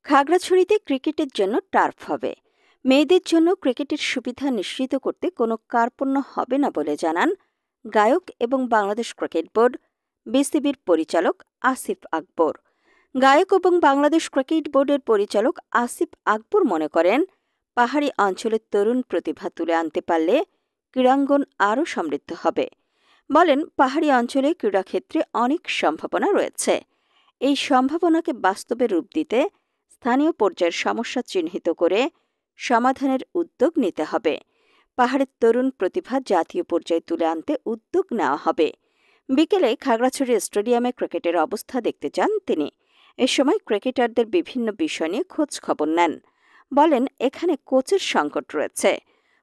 খাগড়াছড়িতে ক্রিকেটের জন্য টার্ফ হবে। মেয়েদের জন্য ক্রিকেটের সুবিধা নিশ্চিত করতে কোনো কার্পণ্য হবে না বলে জানান গায়ক এবং বাংলাদেশ ক্রিকেট বোর্ড বিসিবির পরিচালক আসিফ আকবর। গায়ক এবং বাংলাদেশ ক্রিকেট বোর্ডের পরিচালক আসিফ আকবর মনে করেন, পাহাড়ি অঞ্চলের তরুণ প্রতিভা তুলে আনতে পারলে ক্রীড়াঙ্গন আরও সমৃদ্ধ হবে। বলেন, পাহাড়ি অঞ্চলে ক্রীড়াক্ষেত্রে অনেক সম্ভাবনা রয়েছে। এই সম্ভাবনাকে বাস্তবে রূপ দিতে স্থানীয় পর্যায়ের সমস্যা চিহ্নিত করে সমাধানের উদ্যোগ নিতে হবে। পাহাড়ের তরুণ প্রতিভা জাতীয় পর্যায়ে তুলে আনতে উদ্যোগ নেওয়া হবে। বিকেলে খাগড়াছড়ি স্টেডিয়ামে ক্রিকেটের অবস্থা দেখতে যান তিনি। এ সময় ক্রিকেটারদের বিভিন্ন বিষয় নিয়ে খোঁজ খবর নেন। বলেন, এখানে কোচের সংকট রয়েছে,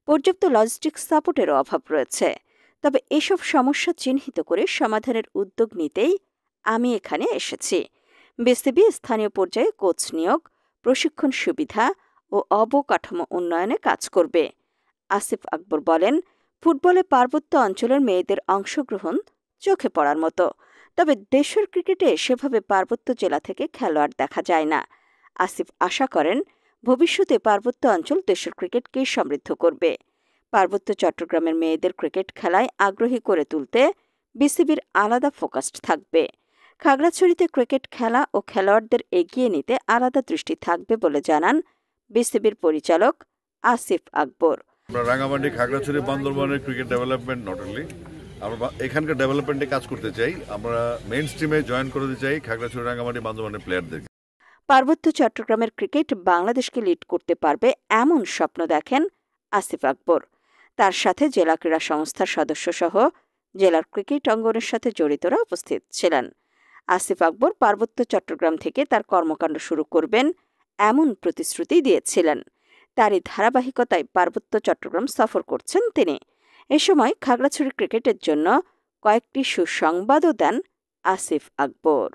পর্যাপ্ত লজিস্টিক সাপোর্টেরও অভাব রয়েছে। তবে এসব সমস্যা চিহ্নিত করে সমাধানের উদ্যোগ নিতেই আমি এখানে এসেছি। বিসিবি স্থানীয় পর্যায়ে কোচ নিয়োগ, প্রশিক্ষণ সুবিধা ও অবকাঠামো উন্নয়নে কাজ করবে। আসিফ আকবর বলেন, ফুটবলে পার্বত্য অঞ্চলের মেয়েদের অংশগ্রহণ চোখে পড়ার মতো। তবে দেশের ক্রিকেটে সেভাবে পার্বত্য জেলা থেকে খেলোয়াড় দেখা যায় না। আসিফ আশা করেন, ভবিষ্যতে পার্বত্য অঞ্চল দেশের ক্রিকেটকে সমৃদ্ধ করবে। পার্বত্য চট্টগ্রামের মেয়েদের ক্রিকেট খেলায় আগ্রহী করে তুলতে বিসিবির আলাদা ফোকাসড থাকবে। খাগড়াছড়িতে ক্রিকেট খেলা ও খেলোয়াড়দের এগিয়ে নিতে আলাদা দৃষ্টি থাকবে বলে জানান বিসিবির পরিচালক আসিফ আকবর। রাঙ্গামাটি, খাগড়াছড়ি, বান্দরবানের ক্রিকেট ডেভেলপমেন্ট নট অনলি, আমরা এখানকার ডেভেলপমেন্টে কাজ করতে চাই। আমরা মেইন স্ট্রিমে জয়েন করতে চাই খাগড়াছড়ি, রাঙ্গামাটি, বান্দরবানের প্লেয়ারদেরকে। পার্বত্য চট্টগ্রামের ক্রিকেট বাংলাদেশকে লিড করতে পারবে এমন স্বপ্ন দেখেন আসিফ আকবর। তার সাথে জেলা ক্রীড়া সংস্থার সদস্যসহ জেলার ক্রিকেট অঙ্গনের সাথে জড়িতরা উপস্থিত ছিলেন। আসিফ আকবর পার্বত্য চট্টগ্রাম থেকে তার কর্মকাণ্ড শুরু করবেন এমন প্রতিশ্রুতি দিয়েছিলেন। তারই ধারাবাহিকতায় পার্বত্য চট্টগ্রাম সফর করছেন তিনি। এ সময় খাগড়াছড়ি ক্রিকেটের জন্য কয়েকটি সুসংবাদও দেন আসিফ আকবর।